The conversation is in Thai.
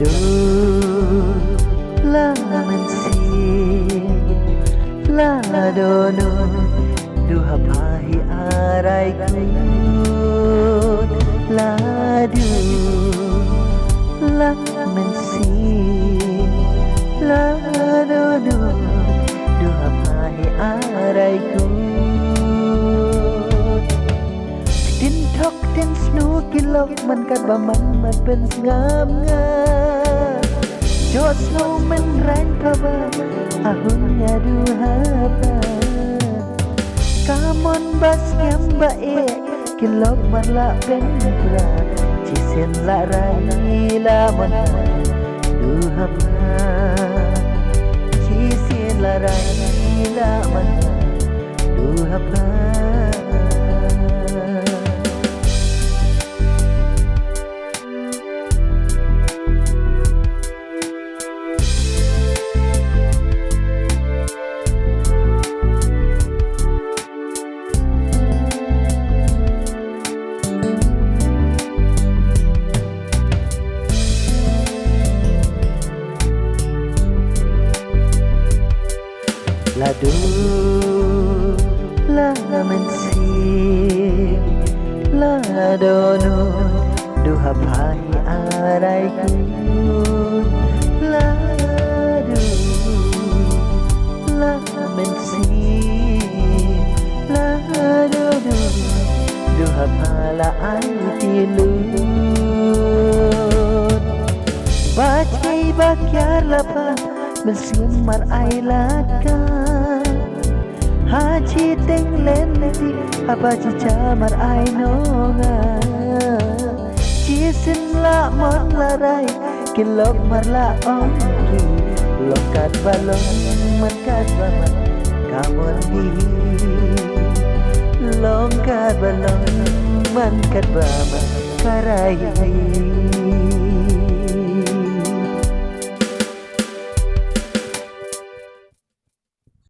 ดูลามันสีลาโดนูดูหาพาให้อะไรกูลาดูลามันสีลาโดนูดูหาพาให้อะไรกูดินทอกดินสนูกินลกมันกัดบ่มันเป็นงามจอดสโนมันแรงพะบ้าอาหุนyaดูหาปากามอนบัสยามบะเอกินลกมันละเป็นปลาจิเส้นละไรละมันดูหาปาจิเส้นละไรละมันดูหาปาลาดูลามันสีลาโดนูดูหาพายอะไรกูลาดูลามันสีลาโดนูดูหาพาละไอที่ลูดบาดใจบักยาละพาMensiamar ai laka Haji teng lenti Apa cicamar ai nonga Cisin la mon larai Kilok mar la ongki Lokat balong man kat baman Kamon di Longkat balong man kat baman Karai